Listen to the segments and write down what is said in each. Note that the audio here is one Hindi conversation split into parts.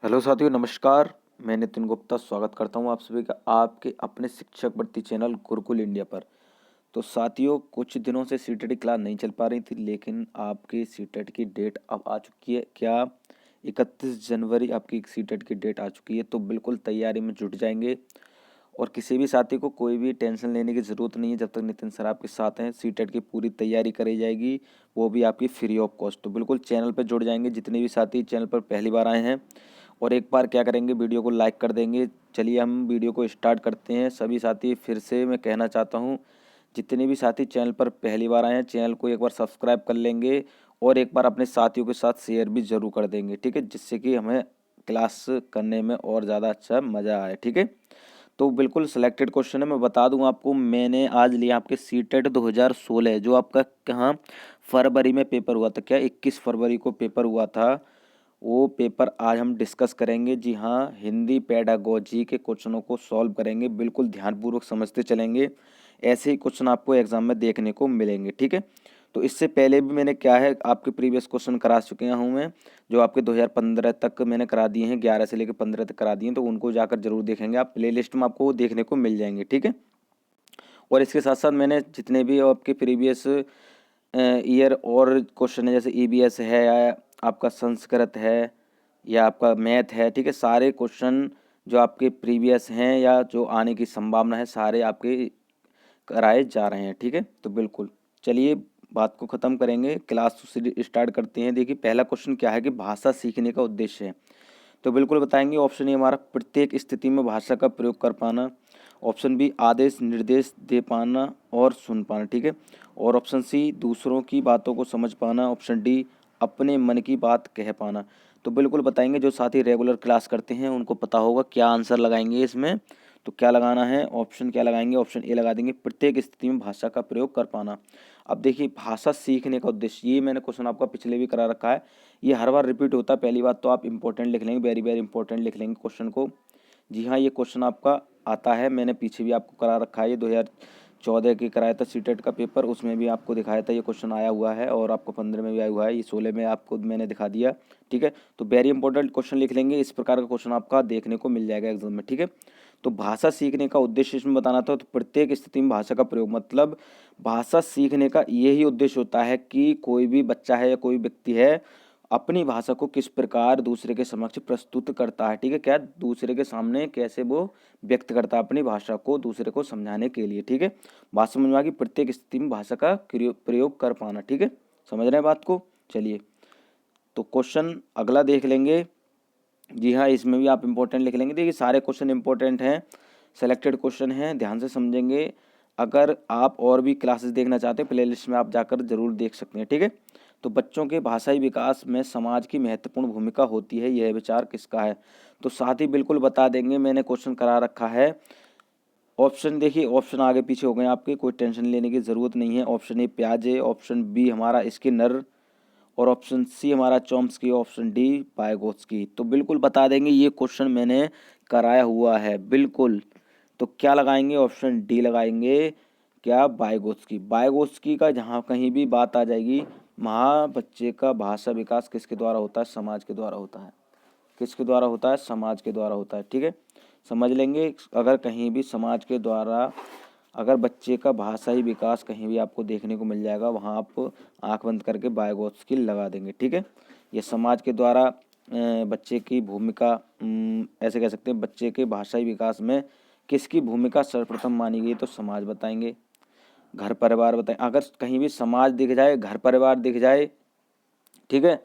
हेलो साथियों, नमस्कार। मैं नितिन गुप्ता स्वागत करता हूं आप सभी का आपके अपने शिक्षक भर्ती चैनल गुरुकुल इंडिया पर। तो साथियों, कुछ दिनों से सीटेट की क्लास नहीं चल पा रही थी, लेकिन आपकी सीटेट की डेट अब आ चुकी है। क्या 31 जनवरी आपकी सीटेट की डेट आ चुकी है? तो बिल्कुल तैयारी में जुट जाएंगे और किसी भी साथी को कोई भी टेंशन लेने की ज़रूरत नहीं है। जब तक नितिन सर आपके साथ हैं, सीटेट की पूरी तैयारी करी जाएगी, वो भी आपकी फ्री ऑफ कॉस्ट। तो बिल्कुल चैनल पर जुड़ जाएंगे जितने भी साथी चैनल पर पहली बार आए हैं, और एक बार क्या करेंगे, वीडियो को लाइक कर देंगे। चलिए हम वीडियो को स्टार्ट करते हैं। सभी साथी, फिर से मैं कहना चाहता हूँ, जितने भी साथी चैनल पर पहली बार आए हैं, चैनल को एक बार सब्सक्राइब कर लेंगे और एक बार अपने साथियों के साथ शेयर भी ज़रूर कर देंगे, ठीक है, जिससे कि हमें क्लास करने में और ज़्यादा अच्छा मज़ा आए, ठीक है। तो बिल्कुल सिलेक्टेड क्वेश्चन है, मैं बता दूं आपको। मैंने आज लिया आपके सीटेट 2016, जो आपका कहाँ फरवरी में पेपर हुआ था, क्या 21 फरवरी को पेपर हुआ था। वो पेपर आज हम डिस्कस करेंगे। जी हाँ, हिंदी पेडागोजी के क्वेश्चनों को सॉल्व करेंगे। बिल्कुल ध्यानपूर्वक समझते चलेंगे, ऐसे ही क्वेश्चन आपको एग्जाम में देखने को मिलेंगे, ठीक है। तो इससे पहले भी मैंने क्या है, आपके प्रीवियस क्वेश्चन करा चुके हूँ मैं, जो आपके 2015 तक मैंने करा दिए हैं, 11 से लेकर 15 तक करा दिए हैं। तो उनको जाकर जरूर देखेंगे आप, प्ले लिस्ट में आपको वो देखने को मिल जाएंगे, ठीक है। और इसके साथ साथ मैंने जितने भी आपके प्रीवियस ईयर और क्वेश्चन है, जैसे ईबीएस है, या आपका संस्कृत है, या आपका मैथ है, ठीक है, सारे क्वेश्चन जो आपके प्रीवियस हैं या जो आने की संभावना है, सारे आपके कराए जा रहे हैं, ठीक है। तो बिल्कुल चलिए बात को ख़त्म करेंगे, क्लास स्टार्ट करते हैं। देखिए पहला क्वेश्चन क्या है कि भाषा सीखने का उद्देश्य है। तो बिल्कुल बताएंगे। ऑप्शन ए हमारा प्रत्येक स्थिति में भाषा का प्रयोग कर पाना। ऑप्शन बी आदेश निर्देश दे पाना और सुन पाना, ठीक है। और ऑप्शन सी दूसरों की बातों को समझ पाना। ऑप्शन डी अपने मन की बात कह पाना। तो बिल्कुल बताएंगे, जो साथी रेगुलर क्लास करते हैं उनको पता होगा क्या आंसर लगाएंगे इसमें। तो क्या लगाना है, ऑप्शन क्या लगाएंगे, ऑप्शन ए लगा देंगे, प्रत्येक स्थिति में भाषा का प्रयोग कर पाना। अब देखिए भाषा सीखने का उद्देश्य, ये मैंने क्वेश्चन आपका पिछले भी करा रखा है, ये हर बार रिपीट होता है। पहली बात तो आप इंपॉर्टेंट लिख लेंगे, वेरी वेरी इंपॉर्टेंट लिख लेंगे क्वेश्चन को। जी हाँ, ये क्वेश्चन आपका आता है, मैंने पीछे भी आपको करा रखा है, ये 2014 की कराया था सीटेट का पेपर, उसमें भी आपको दिखाया था ये क्वेश्चन आया हुआ है, और आपको 15 में भी आया हुआ है, ये 16 में आपको मैंने दिखा दिया, ठीक है। तो वेरी इंपॉर्टेंट क्वेश्चन लिख लेंगे, इस प्रकार का क्वेश्चन आपका देखने को मिल जाएगा एग्जाम में, ठीक है। तो भाषा सीखने का उद्देश्य इसमें बताना था। तो प्रत्येक स्थिति में भाषा का प्रयोग, मतलब भाषा सीखने का यही उद्देश्य होता है कि कोई भी बच्चा है या कोई व्यक्ति है, अपनी भाषा को किस प्रकार दूसरे के समक्ष प्रस्तुत करता है, ठीक है, क्या दूसरे के सामने कैसे वो व्यक्त करता है अपनी भाषा को दूसरे को समझाने के लिए, ठीक है। बात समझ में आ गई, प्रत्येक स्थिति में भाषा का प्रयोग कर पाना, ठीक है, समझ रहे हैं बात को। चलिए तो क्वेश्चन अगला देख लेंगे। जी हाँ, इसमें भी आप इंपॉर्टेंट लिख लेंगे। देखिए सारे क्वेश्चन इंपॉर्टेंट हैं, सेलेक्टेड क्वेश्चन हैं, ध्यान से समझेंगे। अगर आप और भी क्लासेस देखना चाहते हैं, प्ले लिस्ट में आप जाकर जरूर देख सकते हैं, ठीक है। तो बच्चों के भाषाई विकास में समाज की महत्वपूर्ण भूमिका होती है, यह विचार किसका है। तो साथ ही बिल्कुल बता देंगे, मैंने क्वेश्चन करा रखा है। ऑप्शन देखिए, ऑप्शन आगे पीछे हो गए आपके, कोई टेंशन लेने की ज़रूरत नहीं है। ऑप्शन ए प्याजे, ऑप्शन बी हमारा स्किनर, और ऑप्शन सी हमारा चॉम्स्की, ऑप्शन डी वाइगोत्स्की। तो बिल्कुल बता देंगे, ये क्वेश्चन मैंने कराया हुआ है बिल्कुल। तो क्या लगाएंगे, ऑप्शन डी लगाएंगे, क्या वाइगोत्स्की। वाइगोत्स्की का जहाँ कहीं भी बात आ जाएगी, वहाँ बच्चे का भाषा विकास किसके द्वारा होता है, समाज के द्वारा होता है। किसके द्वारा होता है, समाज के द्वारा होता है, ठीक है, समझ लेंगे। अगर कहीं भी समाज के द्वारा, अगर बच्चे का भाषाई विकास कहीं भी आपको देखने को मिल जाएगा, वहाँ आप आंख बंद करके वाइगोत्स्की लगा देंगे, ठीक है। ये समाज के द्वारा बच्चे की भूमिका, ऐसे कह सकते हैं, बच्चे के भाषाई विकास में किसकी भूमिका सर्वप्रथम मानी गई, तो समाज बताएंगे, घर परिवार बताएं। अगर कहीं भी समाज दिख जाए, घर परिवार दिख जाए, ठीक है,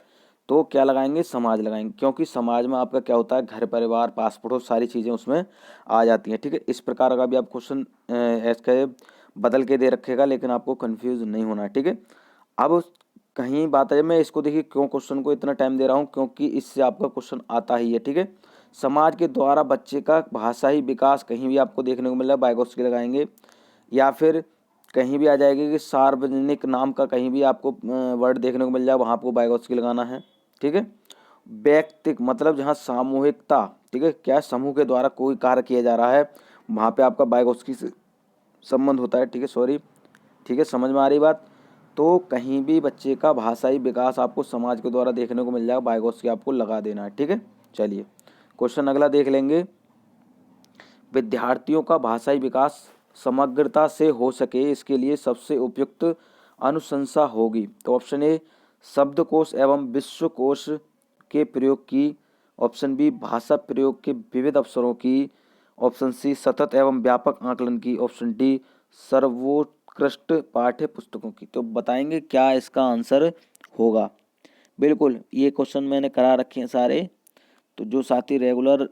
तो क्या लगाएंगे, समाज लगाएंगे, क्योंकि समाज में आपका क्या होता है, घर परिवार पास पड़ोस सारी चीज़ें उसमें आ जाती हैं, ठीक है। इस प्रकार का भी आप क्वेश्चन ऐसे बदल के दे रखेगा, लेकिन आपको कंफ्यूज नहीं होना है, ठीक है। अब कहीं बात है, मैं इसको देखिए क्यों क्वेश्चन को इतना टाइम दे रहा हूँ, क्योंकि इससे आपका क्वेश्चन आता ही है, ठीक है। समाज के द्वारा बच्चे का भाषाई विकास कहीं भी आपको देखने को मिल रहा है, वाइगोत्स्की लगाएंगे। या फिर कहीं भी आ जाएगी कि सार्वजनिक नाम का कहीं भी आपको वर्ड देखने को मिल जाए, वहाँ आपको वाइगोत्स्की लगाना है, ठीक है। व्यक्तिक मतलब जहाँ सामूहिकता, ठीक है, क्या समूह के द्वारा कोई कार्य किया जा रहा है, वहाँ पे आपका वाइगोत्स्की से संबंध होता है, ठीक है, सॉरी, ठीक है, समझ में आ रही बात। तो कहीं भी बच्चे का भाषाई विकास आपको समाज के द्वारा देखने को मिल जाएगा, वाइगोत्स्की आपको लगा देना है, ठीक है। चलिए क्वेश्चन अगला देख लेंगे। विद्यार्थियों का भाषाई विकास समग्रता से हो सके इसके लिए सबसे उपयुक्त अनुशंसा होगी। तो ऑप्शन ए शब्दकोश एवं विश्वकोश के प्रयोग की, ऑप्शन बी भाषा प्रयोग के विविध अवसरों की, ऑप्शन सी सतत एवं व्यापक आकलन की, ऑप्शन डी सर्वोत्कृष्ट पाठ्य पुस्तकों की। तो बताएंगे क्या इसका आंसर होगा। बिल्कुल ये क्वेश्चन मैंने करा रखे हैं सारे, तो जो साथी रेगुलर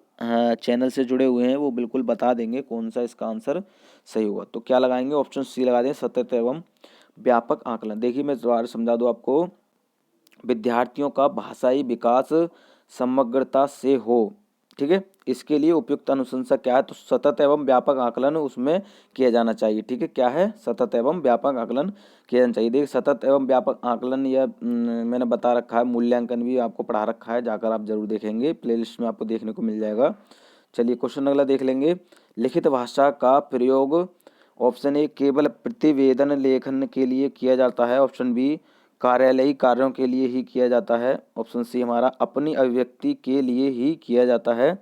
चैनल से जुड़े हुए हैं वो बिल्कुल बता देंगे कौन सा इसका आंसर सही होगा। तो क्या लगाएंगे, ऑप्शन सी लगा दें सतत एवं व्यापक आकलन। देखिए मैं दोबारा समझा दूँ आपको, विद्यार्थियों का भाषाई विकास समग्रता से हो, ठीक है, इसके लिए उपयुक्त अनुशंसा क्या है, तो सतत एवं व्यापक आकलन उसमें किया जाना चाहिए। ठीक है, क्या है, सतत एवं व्यापक आकलन किया जाना चाहिए। देखिए सतत एवं व्यापक आकलन यह मैंने बता रखा है, मूल्यांकन भी आपको पढ़ा रखा है, जाकर आप जरूर देखेंगे, प्लेलिस्ट में आपको देखने को मिल जाएगा। चलिए क्वेश्चन अगला देख लेंगे। लिखित भाषा का प्रयोग ऑप्शन ए केवल प्रतिवेदन लेखन के लिए किया जाता है, ऑप्शन बी कार्यालयी कार्यों के लिए ही किया जाता है, ऑप्शन सी हमारा अपनी अभिव्यक्ति के लिए ही किया जाता है,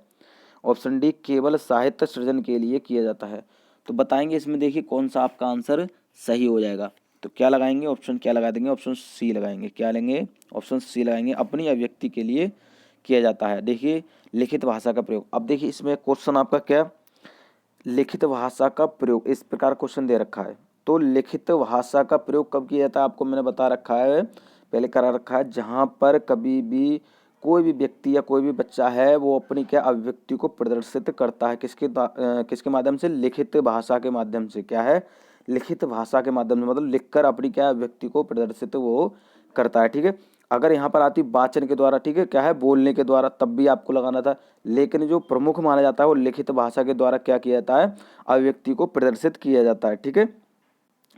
ऑप्शन डी केवल साहित्य सृजन के लिए किया जाता है। तो बताएंगे इसमें देखिए कौन सा आपका आंसर सही हो जाएगा। तो क्या लगाएंगे, ऑप्शन क्या लगा देंगे, ऑप्शन सी लगाएंगे। क्या लेंगे, ऑप्शन सी लगाएंगे, अपनी अभिव्यक्ति के लिए किया जाता है। देखिए लिखित भाषा का प्रयोग, अब देखिए इसमें क्वेश्चन आपका क्या, लिखित भाषा का प्रयोग, इस प्रकार क्वेश्चन दे रखा है। तो लिखित भाषा का प्रयोग कब किया जाता है, आपको मैंने बता रखा है, पहले करा रखा है, जहाँ पर कभी भी कोई भी व्यक्ति या कोई भी बच्चा है वो अपनी क्या अभिव्यक्ति को प्रदर्शित करता है, किसके माध्यम से, लिखित भाषा के माध्यम से। क्या है, लिखित भाषा के माध्यम से, मतलब लिखकर अपनी क्या अभिव्यक्ति को प्रदर्शित वो करता है। ठीक है, अगर यहाँ पर आती वाचन के द्वारा, ठीक है, क्या है, बोलने के द्वारा, तब भी आपको लगाना था, लेकिन जो प्रमुख माना जाता है वो लिखित भाषा के द्वारा क्या किया जाता है, अभिव्यक्ति को प्रदर्शित किया जाता है। ठीक है,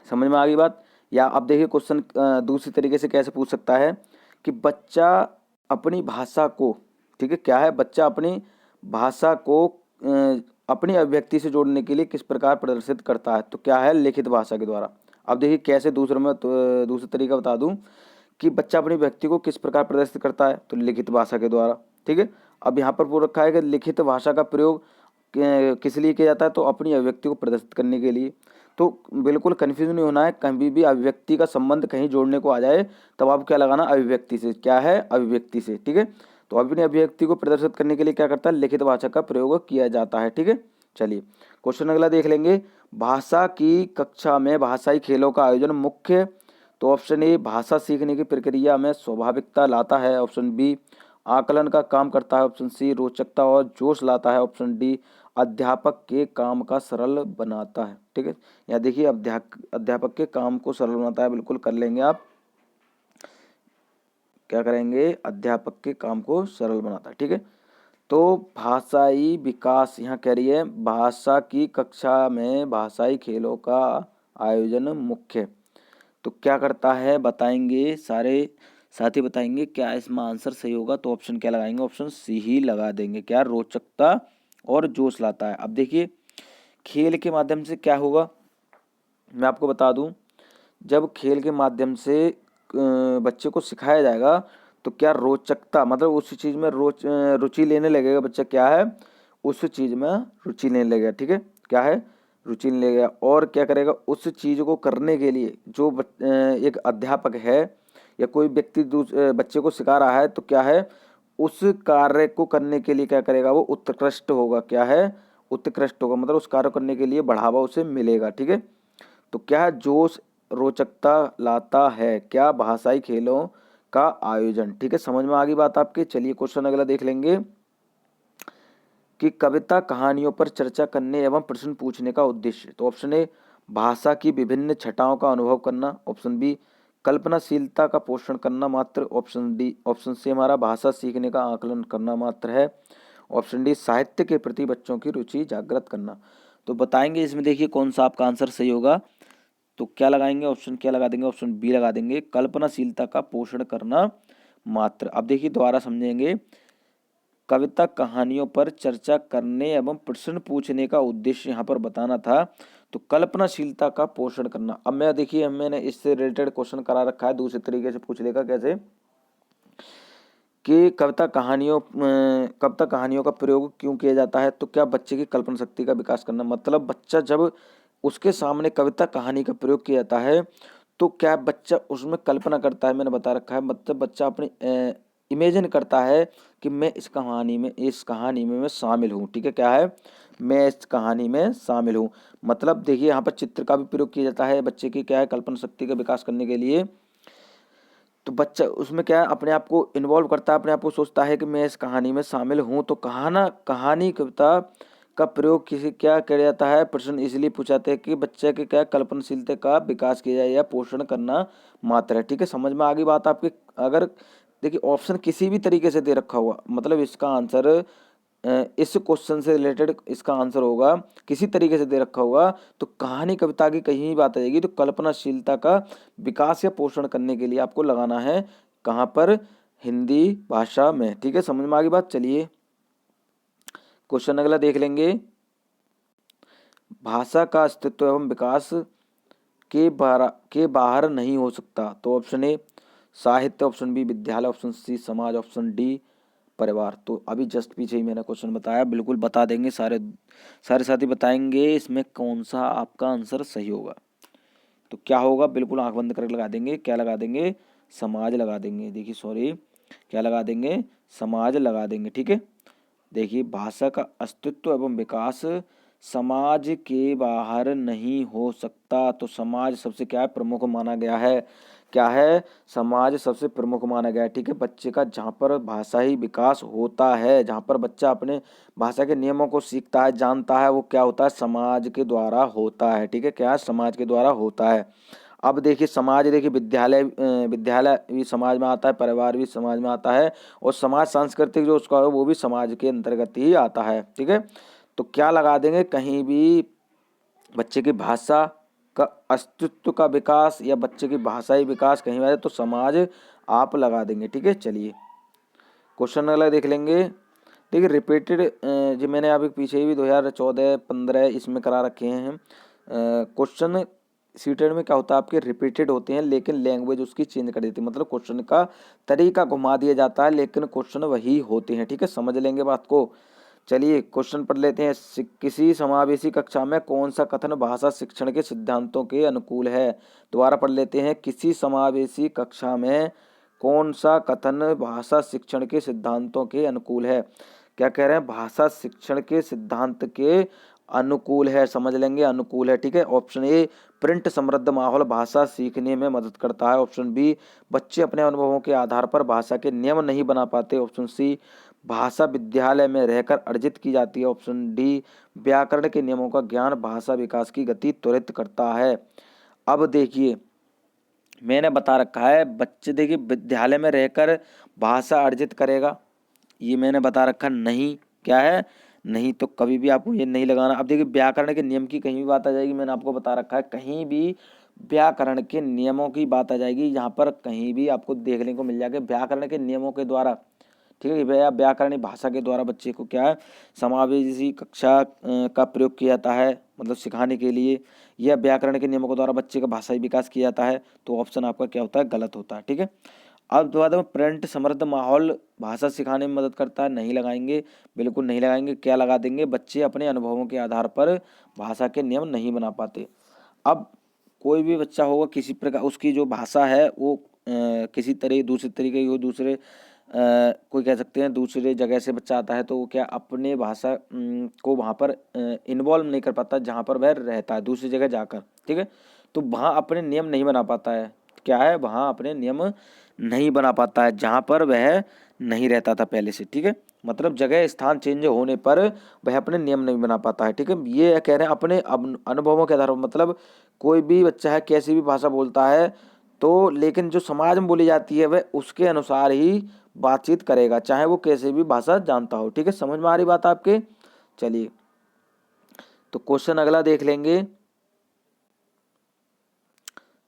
समझ में आ गई बात। या अब देखिए क्वेश्चन दूसरी तरीके से कैसे पूछ सकता है कि बच्चा अपनी भाषा को, ठीक है, क्या है, बच्चा अपनी भाषा को अपनी अभिव्यक्ति से जोड़ने के लिए किस प्रकार प्रदर्शित करता है, तो क्या है, लिखित भाषा के द्वारा। अब देखिए कैसे, दूसरे में दूसरा तरीका बता दूं कि बच्चा अपनी व्यक्ति को किस प्रकार प्रदर्शित करता है, तो लिखित भाषा के द्वारा। ठीक है, अब यहाँ पर पूछ रखा है कि लिखित भाषा का प्रयोग किस लिए किया जाता है, तो अपनी अभिव्यक्ति को प्रदर्शित करने के लिए। तो बिल्कुल कन्फ्यूज नहीं होना है, कभी भी अभिव्यक्ति का संबंध कहीं जोड़ने को आ जाए तब आप क्या लगाना, अभिव्यक्ति से। क्या है, अभिव्यक्ति से। ठीक है, तो अपनी अभिव्यक्ति को प्रदर्शित करने के लिए क्या करता है, लिखित भाषा का प्रयोग किया जाता है। ठीक है, चलिए क्वेश्चन अगला देख लेंगे। भाषा की कक्षा में भाषाई खेलों का आयोजन मुख्य, तो ऑप्शन ए भाषा सीखने की प्रक्रिया में स्वाभाविकता लाता है, ऑप्शन बी आकलन का काम करता है, ऑप्शन सी रोचकता और जोश लाता है, ऑप्शन डी अध्यापक के काम का सरल बनाता है। ठीक है, यहाँ देखिए अध्यापक के काम को सरल बनाता है, बिल्कुल कर लेंगे आप, क्या करेंगे, अध्यापक के काम को सरल बनाता है। ठीक है, तो भाषाई विकास यहाँ कह रही है, भाषा की कक्षा में भाषाई खेलों का आयोजन मुख्य, तो क्या करता है बताएंगे, सारे साथी बताएंगे क्या इसमें आंसर सही होगा। तो ऑप्शन क्या लगाएंगे, ऑप्शन सी ही लगा देंगे, क्या, रोचकता और जोश लाता है। अब देखिए खेल के माध्यम से क्या होगा, मैं आपको बता दूं, जब खेल के माध्यम से बच्चे को सिखाया जाएगा तो क्या रोचकता, मतलब उस चीज़ में रुचि लेने लगेगा बच्चा, क्या है, उस चीज़ में रुचि लेने लगेगा। ठीक है, क्या है, रुचि लेने लगेगा, और क्या करेगा, उस चीज़ को करने के लिए जो एक अध्यापक है या कोई व्यक्ति बच्चे को सिखा रहा है, तो क्या है, उस कार्य को करने के लिए क्या करेगा, वो उत्कृष्ट होगा। क्या है, उत्कृष्ट होगा, मतलब उस कार्य करने के लिए बढ़ावा उसे मिलेगा। ठीक है, तो क्या है, जोश रोचकता लाता है, क्या, भाषाई खेलों का आयोजन। ठीक है, समझ में आ गई बात आपके। चलिए क्वेश्चन अगला देख लेंगे कि कविता कहानियों पर चर्चा करने एवं प्रश्न पूछने का उद्देश्य, तो ऑप्शन ए भाषा की विभिन्न छटाओं का अनुभव करना, ऑप्शन बी कल्पनाशीलता का पोषण करना मात्र, ऑप्शन सी हमारा भाषा सीखने का आकलन करना मात्र है, ऑप्शन डी साहित्य के प्रति बच्चों की रुचि जागृत करना। तो बताएंगे इसमें देखिए कौन सा आपका आंसर सही होगा। तो क्या लगाएंगे, ऑप्शन क्या लगा देंगे, ऑप्शन बी लगा देंगे, कल्पनाशीलता का पोषण करना मात्र। अब देखिए दोबारा समझेंगे, कविता कहानियों पर चर्चा करने एवं प्रश्न पूछने का उद्देश्य यहाँ पर बताना था, तो कल्पनाशीलता का पोषण करना। अब मैं देखिए मैंने इससे रिलेटेड क्वेश्चन करा रखा है, दूसरे तरीके से पूछ लेगा कैसे कि कविता कहानियों का प्रयोग क्यों किया जाता है? तो क्या बच्चे की कल्पना शक्ति का विकास करना, मतलब बच्चा जब उसके सामने कविता कहानी का प्रयोग किया जाता है तो क्या बच्चा उसमें कल्पना करता है, मैंने बता रखा है, मतलब बच्चा अपनी इमेजिन करता है कि मैं इस कहानी में मैं शामिल हूँ। ठीक है, क्या है, मैं इस कहानी में शामिल हूँ। मतलब देखिए यहाँ पर चित्र का भी प्रयोग किया जाता है बच्चे की क्या है कल्पना शक्ति का विकास करने के लिए। तो बच्चा उसमें क्या है अपने आप को इन्वॉल्व करता है, अपने आप को सोचता है कि मैं इस कहानी में शामिल हूँ। तो कहानी कविता का प्रयोग किसी क्या किया जाता है, प्रश्न इसलिए पूछाते हैं कि बच्चे के क्या कल्पनाशीलता का विकास किया जाए या पोषण करना मात्र है। ठीक है, समझ में आ गई बात आपकी। अगर देखिए ऑप्शन किसी भी तरीके से दे रखा हुआ, मतलब इसका आंसर इस क्वेश्चन से रिलेटेड इसका आंसर होगा, किसी तरीके से दे रखा होगा तो कहानी कविता की कहीं भी बात आ जाएगी तो कल्पनाशीलता का विकास या पोषण करने के लिए आपको लगाना है कहाँ पर, हिंदी भाषा में। ठीक है, समझ में आ गई बात। चलिए क्वेश्चन अगला देख लेंगे। भाषा का अस्तित्व एवं विकास के बाहर नहीं हो सकता। तो ऑप्शन ए साहित्य, ऑप्शन बी विद्यालय, ऑप्शन सी समाज, ऑप्शन डी परिवार। तो अभी जस्ट पीछे ही मैंने क्वेश्चन बताया, बिल्कुल बता देंगे, सारे सारे साथी बताएंगे इसमें कौन सा आपका आंसर सही होगा। तो क्या होगा, बिल्कुल आंख बंद करके लगा देंगे, क्या लगा देंगे, समाज लगा देंगे। देखिए सॉरी, क्या लगा देंगे, समाज लगा देंगे। ठीक है, देखिए भाषा का अस्तित्व एवं विकास समाज के बाहर नहीं हो सकता। तो समाज सबसे क्या है प्रमुख माना गया है, क्या है, समाज सबसे प्रमुख माना गया है। ठीक है, बच्चे का जहाँ पर भाषा ही विकास होता है, जहाँ पर बच्चा अपने भाषा के नियमों को सीखता है, जानता है, वो क्या होता है, समाज के द्वारा होता है। ठीक है, क्या है, समाज के द्वारा होता है। अब देखिए समाज, देखिए विद्यालय भी समाज में आता है, परिवार भी समाज में आता है, और समाज सांस्कृतिक जो उसका है वो भी समाज के अंतर्गत ही आता है। ठीक है, तो क्या लगा देंगे, कहीं भी बच्चे की भाषा का अस्तित्व का विकास या बच्चे की भाषाई विकास कहीं भी तो समाज आप लगा देंगे। ठीक है, चलिए क्वेश्चन अगला देख लेंगे। देखिए रिपीटेड, जो मैंने अभी पीछे ही भी 2014-15 इसमें करा रखे हैं क्वेश्चन। सीटेड में क्या होता है आपके रिपीटेड होते हैं लेकिन लैंग्वेज उसकी चेंज कर देती है, मतलब क्वेश्चन का तरीका घुमा दिया जाता है लेकिन क्वेश्चन वही होते हैं। ठीक है, समझ लेंगे बात को। चलिए क्वेश्चन पढ़ लेते हैं। किसी समावेशी कक्षा में कौन सा कथन भाषा शिक्षण के सिद्धांतों के अनुकूल है। दोबारा पढ़ लेते हैं। किसी समावेशी कक्षा में कौन सा कथन भाषा शिक्षण के सिद्धांतों के अनुकूल है। क्या कह रहे हैं, भाषा शिक्षण के सिद्धांत के अनुकूल है, समझ लेंगे अनुकूल है। ठीक है, ऑप्शन ए प्रिंट समृद्ध माहौल भाषा सीखने में मदद करता है, ऑप्शन बी बच्चे अपने अनुभवों के आधार पर भाषा के नियम नहीं बना पाते, ऑप्शन सी भाषा विद्यालय में रहकर अर्जित की जाती है, ऑप्शन डी व्याकरण के नियमों का ज्ञान भाषा विकास की गति त्वरित करता है। अब देखिए मैंने बता रखा है बच्चे देखिए विद्यालय में रहकर भाषा अर्जित करेगा, ये मैंने बता रखा नहीं, क्या है, नहीं, तो कभी भी आपको ये नहीं लगाना। अब देखिए व्याकरण के नियम की कहीं भी बात आ जाएगी, मैंने आपको बता रखा है कहीं भी व्याकरण के नियमों की बात आ जाएगी, यहाँ पर कहीं भी आपको देखने को मिल जाएगा व्याकरण के नियमों के द्वारा। ठीक है भैया, व्याकरणिक भाषा के द्वारा बच्चे को क्या है समावेशी कक्षा का प्रयोग किया जाता है, मतलब सिखाने के लिए, या व्याकरण के नियमों के द्वारा बच्चे का भाषाई विकास किया जाता है। तो ऑप्शन आपका क्या होता है, गलत होता है। ठीक है, अब बाद में प्रिंट समृद्ध माहौल भाषा सिखाने में मदद करता है, नहीं लगाएंगे, बिल्कुल नहीं लगाएंगे। क्या लगा देंगे, बच्चे अपने अनुभवों के आधार पर भाषा के नियम नहीं बना पाते। अब कोई भी बच्चा होगा किसी प्रकार उसकी जो भाषा है वो किसी तरह दूसरे तरीके की हो, दूसरे कोई कह सकते हैं दूसरे जगह से बच्चा आता है तो वो क्या अपने भाषा को वहाँ पर इन्वॉल्व नहीं कर पाता जहाँ पर वह रहता है दूसरी जगह जाकर। ठीक है, तो वहाँ अपने नियम नहीं बना पाता है, क्या है, वहाँ अपने नियम नहीं बना पाता है जहाँ पर वह नहीं रहता था पहले से। ठीक है, मतलब जगह स्थान चेंज होने पर वह अपने नियम नहीं बना पाता है। ठीक है, ये कह रहे हैं अपने अनुभवों के आधार पर, मतलब कोई भी बच्चा है कैसी भी भाषा बोलता है तो लेकिन जो समाज में बोली जाती है वह उसके अनुसार ही बातचीत करेगा चाहे वो कैसे भी भाषा जानता हो। ठीक है, समझ में आ रही बात आपके। चलिए तो क्वेश्चन अगला देख लेंगे।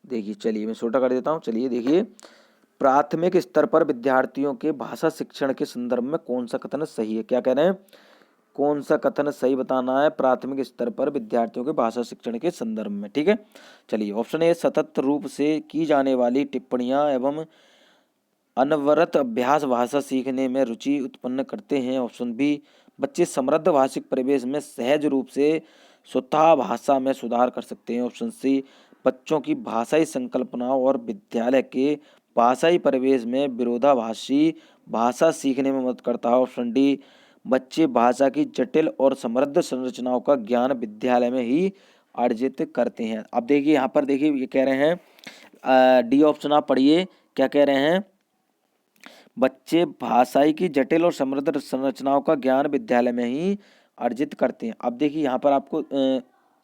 देखिए चलिए मैं छोटा कर देता हूँ। चलिए देखिए, प्राथमिक स्तर पर विद्यार्थियों के भाषा शिक्षण के संदर्भ में कौन सा कथन सही है। क्या कह रहे हैं, कौन सा कथन सही बताना है प्राथमिक स्तर पर विद्यार्थियों के भाषा शिक्षण के संदर्भ में। ठीक है, चलिए ऑप्शन ए सतत रूप से की जाने वाली टिप्पणियां एवं अनवरत अभ्यास भाषा सीखने में रुचि उत्पन्न करते हैं। ऑप्शन बी, बच्चे समृद्ध भाषिक परिवेश में सहज रूप से स्वतः भाषा में सुधार कर सकते हैं। ऑप्शन सी, बच्चों की भाषाई संकल्पनाओं और विद्यालय के भाषाई परिवेश में विरोधाभासी भाषा सीखने में मदद करता है। ऑप्शन डी, बच्चे भाषा की जटिल और समृद्ध संरचनाओं का ज्ञान विद्यालय में ही अर्जित करते हैं। अब देखिए यहाँ पर देखिए ये कह रहे हैं डी ऑप्शन आप पढ़िए क्या कह रहे हैं। बच्चे भाषाई की जटिल और समृद्ध संरचनाओं का ज्ञान विद्यालय में ही अर्जित करते हैं। अब देखिए यहाँ पर आपको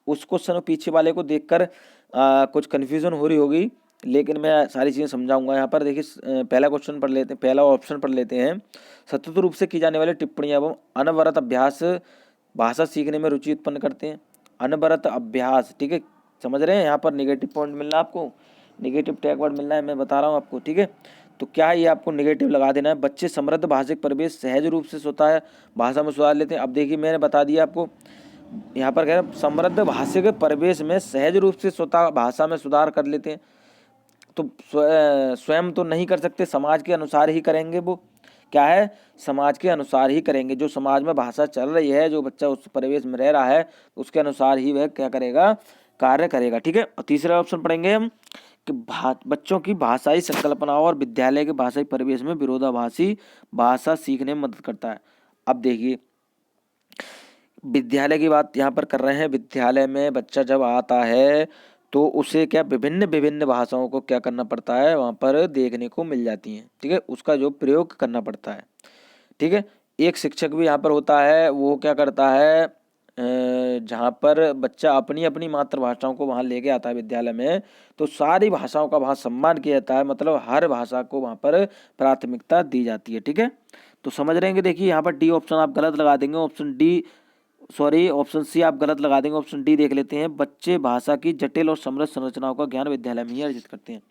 उस क्वेश्चन पीछे वाले को देखकर कुछ कन्फ्यूजन हो रही होगी, लेकिन मैं सारी चीज़ें समझाऊंगा। यहाँ पर देखिए पहला क्वेश्चन पढ़ लेते हैं, पहला ऑप्शन पढ़ लेते हैं। सतत रूप से की जाने वाली टिप्पणियां एवं अनवरत अभ्यास भाषा सीखने में रुचि उत्पन्न करते हैं। अनवरत अभ्यास, ठीक है, समझ रहे हैं। यहाँ पर निगेटिव पॉइंट मिलना है आपको, निगेटिव टैग वर्ड मिलना है, मैं बता रहा हूँ आपको, ठीक है। तो क्या है, ये आपको निगेटिव लगा देना है। बच्चे समृद्ध भाषिक परिवेश सहज रूप से स्वतः है भाषा में सुधार लेते हैं। अब देखिए मैंने बता दिया आपको, यहाँ पर कह रहे हैं समृद्ध भाषिक परिवेश में सहज रूप से स्वतः भाषा में सुधार कर लेते हैं। तो स्वयं तो नहीं कर सकते, समाज के अनुसार ही करेंगे। वो क्या है, समाज के अनुसार ही करेंगे। जो समाज में भाषा चल रही है, जो बच्चा उस परिवेश में रह रहा है, उसके अनुसार ही वह क्या करेगा, कार्य करेगा, ठीक है। और तीसरा ऑप्शन पढ़ेंगे हम कि बच्चों की भाषाई संकल्पनाओं और विद्यालय के भाषाई परिवेश में विरोधाभासी भाषा सीखने में मदद करता है। अब देखिए विद्यालय की बात यहाँ पर कर रहे हैं। विद्यालय में बच्चा जब आता है तो उसे क्या विभिन्न विभिन्न भाषाओं को क्या करना पड़ता है, वहाँ पर देखने को मिल जाती हैं, ठीक है, उसका जो प्रयोग करना पड़ता है, ठीक है। एक शिक्षक भी यहाँ पर होता है, वो क्या करता है, जहाँ पर बच्चा अपनी अपनी मातृभाषाओं को वहाँ लेके आता है विद्यालय में, तो सारी भाषाओं का वहाँ सम्मान किया जाता है, मतलब हर भाषा को वहाँ पर प्राथमिकता दी जाती है, ठीक है। तो समझ रहे हैं कि देखिए यहाँ पर डी ऑप्शन आप गलत लगा देंगे, option D sorry option C आप गलत लगा देंगे। ऑप्शन डी देख लेते हैं, बच्चे भाषा की जटिल और समृद्ध संरचनाओं का ज्ञान विद्यालय में ही अर्जित करते हैं।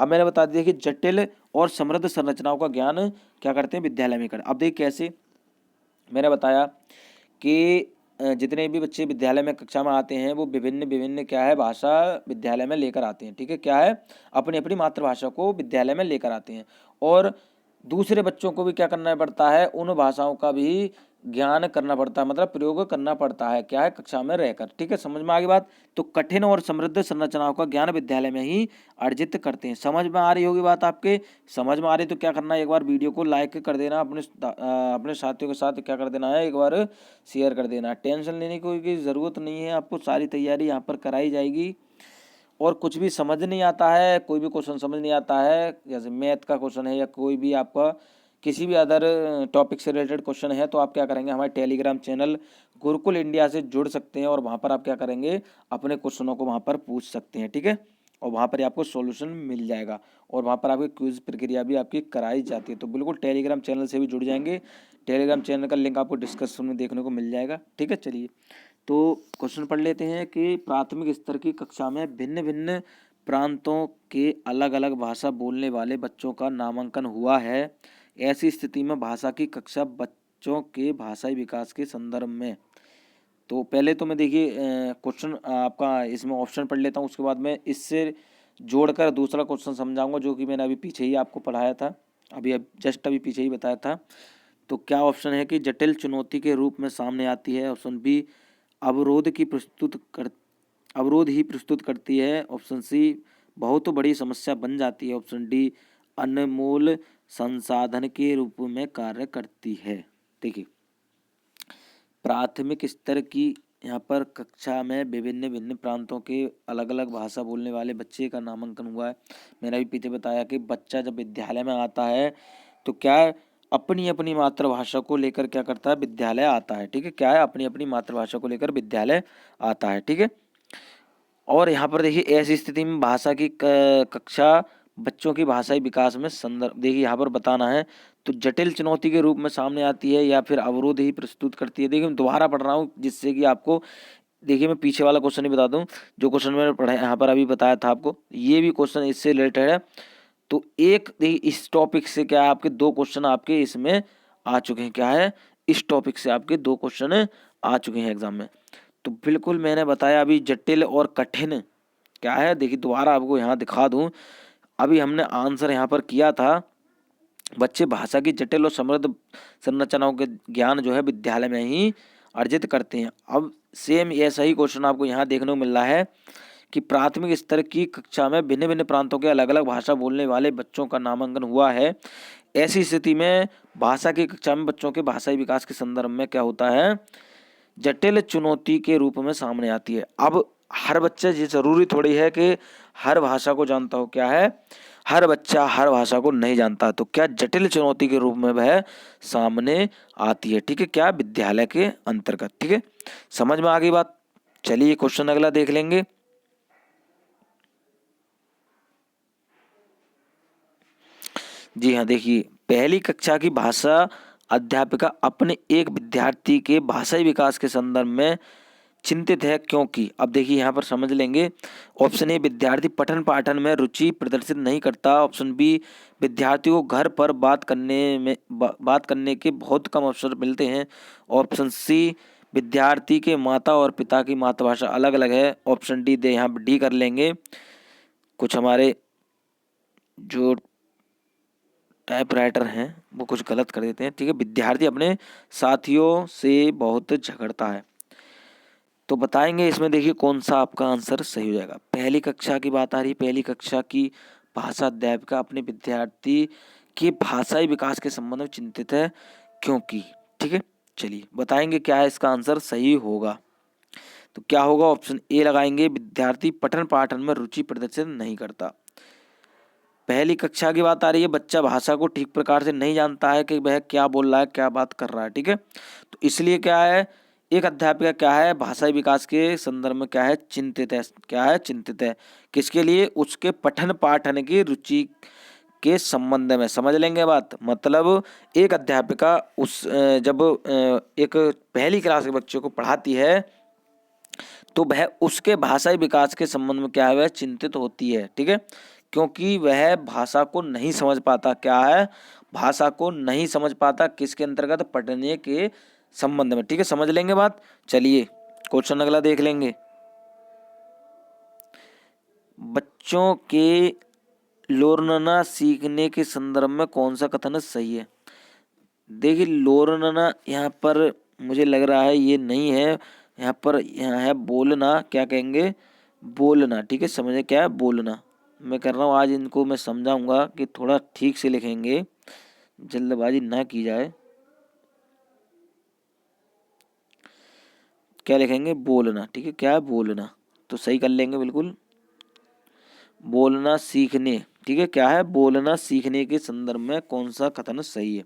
अब मैंने बता दिया कि जटिल और समृद्ध संरचनाओं का ज्ञान क्या करते हैं, विद्यालय में करते हैं। अब देखिए कैसे, मैंने बताया कि जितने भी बच्चे विद्यालय में कक्षा में आते हैं वो विभिन्न विभिन्न क्या है, भाषा विद्यालय में लेकर आते हैं, ठीक है, क्या है, अपनी अपनी मातृभाषा को विद्यालय में लेकर आते हैं। और दूसरे बच्चों को भी क्या करना पड़ता है, उन भाषाओं का भी ज्ञान करना पड़ता है, मतलब प्रयोग करना पड़ता है, क्या है, कक्षा में रहकर, ठीक है। समझ में आ गई बात। तो कठिन और समृद्ध संरचनाओं का ज्ञान विद्यालय में ही अर्जित करते हैं। समझ में आ रही होगी बात आपके, समझ में आ रही तो क्या करना है, एक बार वीडियो को लाइक कर देना, अपने साथियों के साथ क्या कर देना है, एक बार शेयर कर देना। टेंशन लेने की ज़रूरत नहीं है, आपको सारी तैयारी यहाँ पर कराई जाएगी। और कुछ भी समझ नहीं आता है, कोई भी क्वेश्चन समझ नहीं आता है, जैसे मैथ का क्वेश्चन है या कोई भी आपका किसी भी अदर टॉपिक से रिलेटेड क्वेश्चन है, तो आप क्या करेंगे, हमारे टेलीग्राम चैनल गुरुकुल इंडिया से जुड़ सकते हैं और वहाँ पर आप क्या करेंगे, अपने क्वेश्चनों को वहाँ पर पूछ सकते हैं, ठीक है। और वहाँ पर आपको सॉल्यूशन मिल जाएगा और वहाँ पर आपकी क्विज प्रक्रिया भी आपकी कराई जाती है। तो बिल्कुल टेलीग्राम चैनल से भी जुड़ जाएंगे, टेलीग्राम चैनल का लिंक आपको डिस्क्रिप्शन में देखने को मिल जाएगा, ठीक है। चलिए तो क्वेश्चन पढ़ लेते हैं कि प्राथमिक स्तर की कक्षा में भिन्न भिन्न प्रांतों के अलग अलग भाषा बोलने वाले बच्चों का नामांकन हुआ है। ऐसी स्थिति में भाषा की कक्षा बच्चों के भाषाई विकास के संदर्भ में, तो पहले तो मैं देखिए क्वेश्चन आपका इसमें ऑप्शन पढ़ लेता हूँ, उसके बाद मैं इससे जोड़कर दूसरा क्वेश्चन समझाऊंगा जो कि मैंने अभी पीछे ही आपको पढ़ाया था, अभी जस्ट अभी पीछे ही बताया था। तो क्या ऑप्शन है कि जटिल चुनौती के रूप में सामने आती है। ऑप्शन बी, अवरोध ही प्रस्तुत करती है। ऑप्शन सी, बहुत बड़ी समस्या बन जाती है। ऑप्शन डी, अनमोल संसाधन के रूप में कार्य करती है। देखिए प्राथमिक स्तर की यहाँ पर कक्षा में विभिन्न विभिन्न प्रांतों के अलग अलग भाषा बोलने वाले बच्चे का नामांकन हुआ है। मैंने अभी पीछे बताया कि बच्चा जब विद्यालय में आता है तो क्या है, अपनी अपनी मातृभाषा को लेकर क्या करता है, विद्यालय आता है, ठीक है, क्या है, अपनी अपनी मातृभाषा को लेकर विद्यालय आता है, ठीक है। और यहाँ पर देखिए ऐसी स्थिति में भाषा की कक्षा बच्चों की भाषाई विकास में संदर्भ देखिए यहाँ पर बताना है, तो जटिल चुनौती के रूप में सामने आती है या फिर अवरोध ही प्रस्तुत करती है। देखिए मैं दोबारा पढ़ रहा हूँ जिससे कि आपको, देखिए मैं पीछे वाला क्वेश्चन ही बता दूं, जो क्वेश्चन मैंने पढ़ा यहाँ पर अभी बताया था आपको, ये भी क्वेश्चन इससे रिलेटेड है। तो एक देखिए इस टॉपिक से क्या है, आपके दो क्वेश्चन आपके इसमें आ चुके हैं, क्या है, इस टॉपिक से आपके दो क्वेश्चन आ चुके हैं एग्जाम में। तो बिल्कुल मैंने बताया अभी जटिल और कठिन क्या है, देखिए दोबारा आपको यहाँ दिखा दूं, अभी हमने आंसर यहाँ पर किया था बच्चे भाषा की जटिल और समृद्ध संरचनाओं के ज्ञान जो है विद्यालय में ही अर्जित करते हैं। अब सेम ऐसा ही क्वेश्चन आपको यहाँ देखने को मिल रहा है कि प्राथमिक स्तर की कक्षा में भिन्न भिन्न प्रांतों के अलग अलग भाषा बोलने वाले बच्चों का नामांकन हुआ है। ऐसी स्थिति में भाषा की कक्षा में बच्चों के भाषाई विकास के संदर्भ में क्या होता है, जटिल चुनौती के रूप में सामने आती है। अब हर बच्चा, ये जरूरी थोड़ी है कि हर भाषा को जानता हो, क्या है, हर बच्चा हर भाषा को नहीं जानता, तो क्या जटिल चुनौती के रूप में वह सामने आती है। ठीक है, क्या, विद्यालय के अंतर्गत। ठीक है, समझ में आ गई बात। चलिए क्वेश्चन अगला देख लेंगे। जी हाँ, देखिए, पहली कक्षा की भाषा अध्यापिका अपने एक विद्यार्थी के भाषाई विकास के संदर्भ में चिंतित है, क्योंकि, अब देखिए यहाँ पर समझ लेंगे। ऑप्शन ए, विद्यार्थी पठन पाठन में रुचि प्रदर्शित नहीं करता। ऑप्शन बी, विद्यार्थी को घर पर बात करने के बहुत कम अवसर मिलते हैं। ऑप्शन सी, विद्यार्थी के माता और पिता की मातृभाषा अलग अलग है। ऑप्शन डी, दे यहाँ डी कर लेंगे, कुछ हमारे जो टाइपराइटर हैं वो कुछ गलत कर देते हैं। ठीक है, विद्यार्थी अपने साथियों से बहुत झगड़ता है। तो बताएंगे इसमें, देखिए कौन सा आपका आंसर सही हो जाएगा। पहली कक्षा की बात आ रही है, पहली कक्षा की भाषा अध्यापिका अपने विद्यार्थी के भाषाई विकास के संबंध में चिंतित है, क्योंकि। ठीक है, चलिए बताएंगे क्या है इसका आंसर सही होगा। तो क्या होगा, ऑप्शन ए लगाएंगे, विद्यार्थी पठन पाठन में रुचि प्रदर्शित नहीं करता। पहली कक्षा की बात आ रही है, बच्चा भाषा को ठीक प्रकार से नहीं जानता है कि वह क्या बोल रहा है, क्या बात कर रहा है। ठीक है, तो इसलिए क्या है, एक अध्यापिका क्या है, भाषाई विकास के संदर्भ में क्या है, चिंतित है। क्या है, चिंतित है, किसके लिए, उसके पठन पाठन की रुचि के संबंध में। समझ लेंगे बात, मतलब एक अध्यापिका जब एक पहली क्लास के बच्चे को पढ़ाती है तो वह उसके भाषाई विकास के संबंध में क्या है, वह चिंतित होती है। ठीक है, क्योंकि वह भाषा को नहीं समझ पाता। क्या है, भाषा को नहीं समझ पाता, किसके अंतर्गत, पढ़ने के संबंध में। ठीक है, समझ लेंगे बात। चलिए क्वेश्चन अगला देख लेंगे। बच्चों के लोरना सीखने के संदर्भ में कौन सा कथन सही है। देखिए, लोरना यहाँ पर मुझे लग रहा है ये नहीं है, यहाँ पर यहाँ है बोलना, क्या कहेंगे, बोलना। ठीक है, समझे, क्या है, बोलना। मैं कर रहा हूँ, आज इनको मैं समझाऊंगा कि थोड़ा ठीक से लिखेंगे, जल्दबाजी ना की जाए। क्या लिखेंगे, बोलना। ठीक है, क्या है, बोलना, तो सही कर लेंगे बिल्कुल, बोलना सीखने। ठीक है, क्या है, बोलना सीखने के संदर्भ में कौन सा कथन सही है।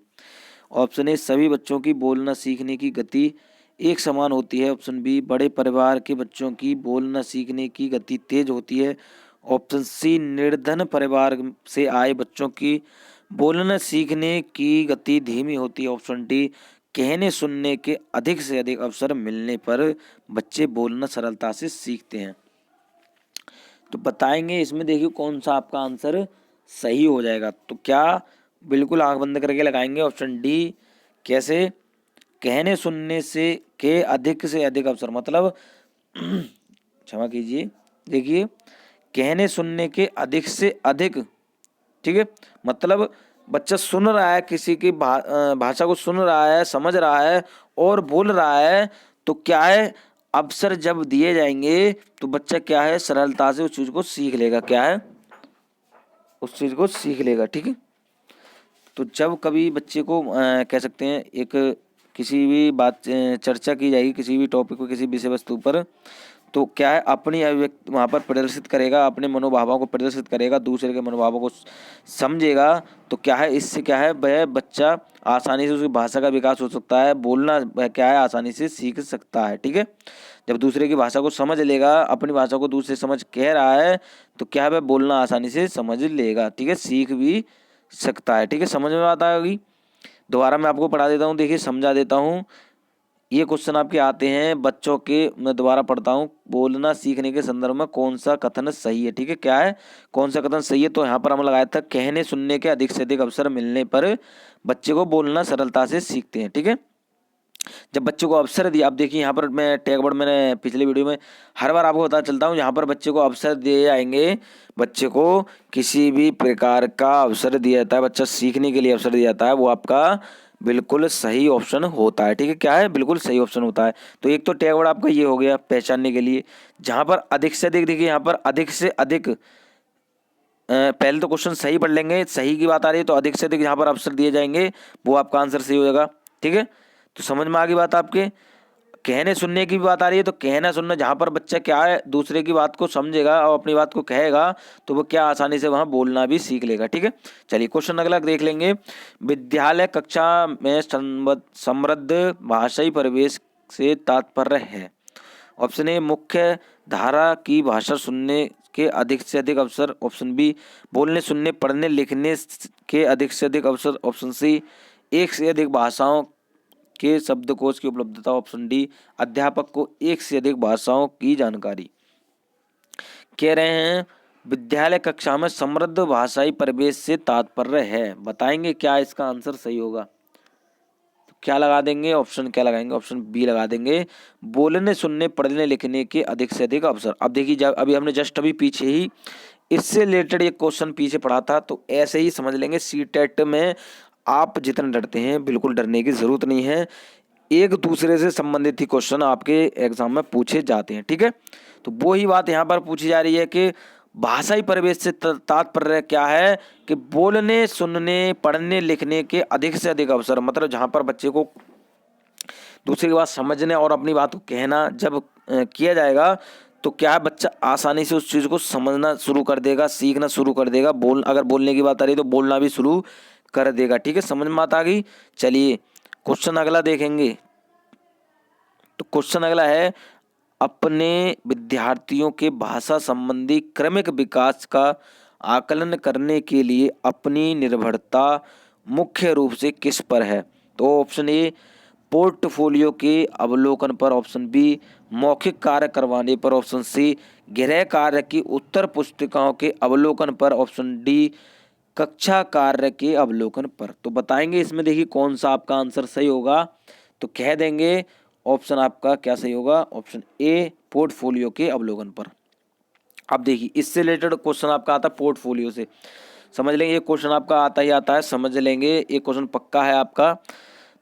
ऑप्शन ए, सभी बच्चों की बोलना सीखने की गति एक समान होती है। ऑप्शन बी, बड़े परिवार के बच्चों की बोलना सीखने की गति तेज होती है। ऑप्शन सी, निर्धन परिवार से आए बच्चों की बोलना सीखने की गति धीमी होती है। ऑप्शन डी, कहने सुनने के अधिक से अधिक अवसर मिलने पर बच्चे बोलना सरलता से सीखते हैं। तो बताएंगे इसमें, देखिए कौन सा आपका आंसर सही हो जाएगा। तो क्या, बिल्कुल आंख बंद करके लगाएंगे, ऑप्शन डी। कैसे, कहने सुनने से अधिक अवसर, मतलब क्षमा कीजिए, देखिए, कहने सुनने के अधिक से अधिक। ठीक है, मतलब बच्चा सुन रहा है, किसी की भाषा को सुन रहा है, समझ रहा है और बोल रहा है, तो क्या है, अवसर जब दिए जाएंगे तो बच्चा क्या है, सरलता से उस चीज को सीख लेगा। क्या है, उस चीज को सीख लेगा। ठीक है, तो जब कभी बच्चे को कह सकते हैं, एक किसी भी बात चर्चा की जाएगी, किसी भी टॉपिक पर, किसी विषय वस्तु पर, तो क्या है, अपनी अभिव्यक्ति वहाँ पर प्रदर्शित करेगा, अपने मनोभावों को प्रदर्शित करेगा, दूसरे के मनोभावों को समझेगा। तो क्या है, इससे क्या है, वह बच्चा आसानी से उसकी भाषा का विकास हो सकता है, बोलना वह क्या है, आसानी से सीख सकता है। ठीक है, जब दूसरे की भाषा को समझ लेगा, अपनी भाषा को दूसरे समझ कह रहा है, तो क्या है, वह बोलना आसानी से समझ लेगा। ठीक है, सीख भी सकता है। ठीक है, समझ में आता है। दोबारा मैं आपको पढ़ा देता हूँ, देखिए समझा देता हूँ। ये क्वेश्चन आपके आते हैं बच्चों के, मैं दोबारा पढ़ता हूँ, बोलना सीखने के संदर्भ में कौन सा कथन सही है। ठीक है, क्या है, कौन सा कथन सही है, तो यहाँ पर हम लगाया था, कहने सुनने के अधिक से अधिक अवसर मिलने पर बच्चे को बोलना सरलता से सीखते हैं। ठीक है, जब बच्चे को अवसर दिया, अब देखिए यहाँ पर मैं टैग वर्ड मैंने पिछले वीडियो में हर बार आपको बता चलता हूँ, यहाँ पर बच्चे को अवसर दिए जाएंगे। बच्चे को किसी भी प्रकार का अवसर दिया जाता है, बच्चा सीखने के लिए अवसर दिया जाता है, वो आपका बिल्कुल सही ऑप्शन होता है। ठीक है, क्या है, बिल्कुल सही ऑप्शन होता है। तो एक तो टैग वर्ड आपका ये हो गया पहचानने के लिए। जहाँ पर अधिक से अधिक, देखिए यहाँ पर अधिक से अधिक, पहले तो क्वेश्चन सही पढ़ लेंगे, सही की बात आ रही है तो अधिक से अधिक जहाँ पर अवसर दिए जाएंगे वो आपका आंसर सही हो जाएगा। ठीक है, तो समझ में आ गई बात आपके। कहने सुनने की भी बात आ रही है तो कहना सुनना, जहाँ पर बच्चा क्या है दूसरे की बात को समझेगा और अपनी बात को कहेगा तो वो क्या आसानी से वहाँ बोलना भी सीख लेगा। ठीक है, चलिए क्वेश्चन अगला देख लेंगे। विद्यालय कक्षा में समृद्ध भाषाई परिवेश से तात्पर्य है। ऑप्शन ए, मुख्य धारा की भाषा सुनने के अधिक से अधिक अवसर। ऑप्शन बी, बोलने सुनने पढ़ने लिखने के अधिक से अधिक अवसर। ऑप्शन सी, एक से अधिक भाषाओं के शब्दकोश की उपलब्धता। ऑप्शन डी, अध्यापक को एक से अधिक भाषाओं की जानकारी। कह रहे हैं विद्यालय कक्षा में समृद्ध भाषाई परिवेश से तात्पर्य है, बताएंगे क्या इसका आंसर सही होगा। तो क्या लगा देंगे, ऑप्शन क्या लगाएंगे, ऑप्शन बी लगा देंगे, बोलने सुनने पढ़ने लिखने के अधिक से अधिक अवसर। अब देखिए, जब अभी हमने जस्ट अभी पीछे ही इससे रिलेटेड एक क्वेश्चन पीछे पढ़ा था, तो ऐसे ही समझ लेंगे। सीटेट में आप जितना डरते हैं बिल्कुल डरने की जरूरत नहीं है, एक दूसरे से संबंधित ही क्वेश्चन आपके एग्जाम में पूछे जाते हैं। ठीक है, तो वो ही बात यहाँ पर पूछी जा रही है कि भाषाई परिवेश से तात्पर्य क्या है कि बोलने सुनने पढ़ने लिखने के अधिक से अधिक अवसर, मतलब जहाँ पर बच्चे को दूसरे की बात समझने और अपनी बात को कहना जब किया जाएगा तो क्या है, बच्चा आसानी से उस चीज़ को समझना शुरू कर देगा, सीखना शुरू कर देगा। अगर बोलने की बात आ रही है तो बोलना भी शुरू कर देगा। ठीक है, समझ में बात आ गई। चलिए क्वेश्चन अगला देखेंगे। तो क्वेश्चन अगला है, अपने विद्यार्थियों के भाषा संबंधी क्रमिक विकास का आकलन करने के लिए अपनी निर्भरता मुख्य रूप से किस पर है। तो ऑप्शन ए, पोर्टफोलियो के अवलोकन पर। ऑप्शन बी, मौखिक कार्य करवाने पर। ऑप्शन सी, गृह कार्य की उत्तर पुस्तिकाओं के अवलोकन पर। ऑप्शन डी, कक्षा कार्य के अवलोकन पर। तो बताएंगे इसमें, देखिए कौन सा आपका आंसर सही होगा। तो कह देंगे ऑप्शन आपका क्या सही होगा, ऑप्शन ए, पोर्टफोलियो के अवलोकन पर। अब देखिए इससे रिलेटेड क्वेश्चन आपका आता है पोर्टफोलियो से, समझ लेंगे ये क्वेश्चन आपका आता ही आता है, समझ लेंगे ये क्वेश्चन पक्का है आपका।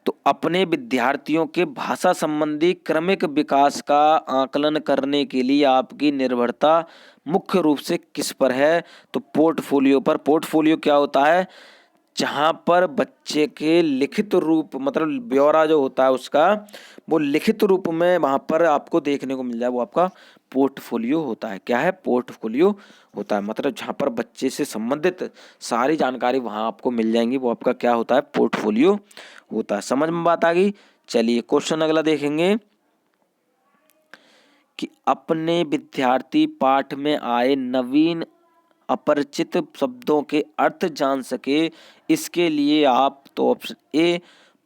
तो अपने विद्यार्थियों के भाषा संबंधी क्रमिक विकास का आकलन करने के लिए आपकी निर्भरता मुख्य रूप से किस पर है, तो पोर्टफोलियो पर। पोर्टफोलियो क्या होता है, जहाँ पर बच्चे के लिखित रूप, मतलब ब्यौरा जो होता है उसका, वो लिखित रूप में वहाँ पर आपको देखने को मिल जाए, वो आपका पोर्टफोलियो होता है। क्या है, पोर्टफोलियो होता है, मतलब जहाँ पर बच्चे से संबंधित सारी जानकारी वहाँ आपको मिल जाएंगी, वो आपका क्या होता है, पोर्टफोलियो होता है। समझ में बात आ गई। चलिए क्वेश्चन अगला देखेंगे कि अपने विद्यार्थी पाठ में आए नवीन अपरिचित शब्दों के अर्थ जान सके, इसके लिए आप, तो ऑप्शन ए,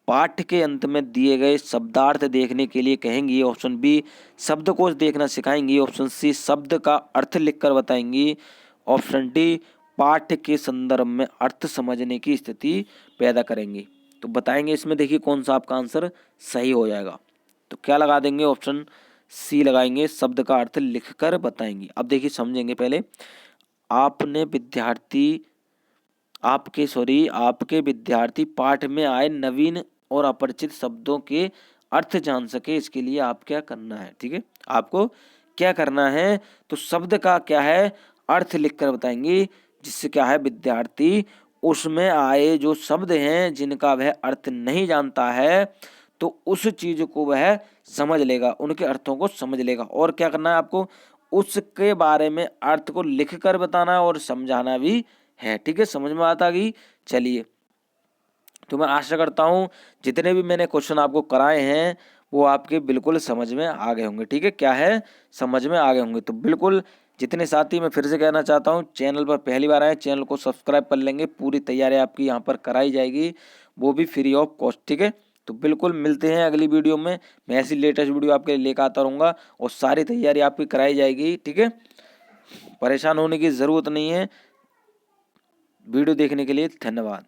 पाठ के अंत में दिए गए शब्दार्थ देखने के लिए कहेंगी। ऑप्शन बी, शब्दकोश देखना सिखाएंगी। ऑप्शन सी, शब्द का अर्थ लिखकर बताएंगी। ऑप्शन डी, पाठ के संदर्भ में अर्थ समझने की स्थिति पैदा करेंगी। तो बताएंगे इसमें, देखिए कौन सा आपका आंसर सही हो जाएगा। तो क्या लगा देंगे, ऑप्शन सी लगाएंगे, शब्द का अर्थ लिखकर बताएंगी। अब देखिए समझेंगे पहले, आपके विद्यार्थी पाठ में आए नवीन और अपरिचित शब्दों के अर्थ जान सके, इसके लिए आप क्या करना है। ठीक है, आपको क्या करना है, तो शब्द का क्या है, अर्थ लिखकर बताएंगी, जिससे क्या है, विद्यार्थी उसमें आए जो शब्द हैं जिनका वह अर्थ नहीं जानता है, तो उस चीज को वह समझ लेगा, उनके अर्थों को समझ लेगा। और क्या करना है आपको, उसके बारे में अर्थ को लिखकर बताना और समझाना भी है। ठीक है, समझ में आता गई। चलिए, तो मैं आशा करता हूँ जितने भी मैंने क्वेश्चन आपको कराए हैं वो आपके बिल्कुल समझ में आ गए होंगे। ठीक है, क्या है, समझ में आ गए होंगे। तो बिल्कुल जितने साथी, मैं फिर से कहना चाहता हूँ, चैनल पर पहली बार आए, चैनल को सब्सक्राइब कर लेंगे, पूरी तैयारी आपकी यहाँ पर कराई जाएगी, वो भी फ्री ऑफ कॉस्ट। ठीक है, तो बिल्कुल मिलते हैं अगली वीडियो में, मैं ऐसी लेटेस्ट वीडियो आपके लिए लेकर आता रहूँगा और सारी तैयारी आपकी कराई जाएगी। ठीक है, परेशान होने की ज़रूरत नहीं है। वीडियो देखने के लिए धन्यवाद।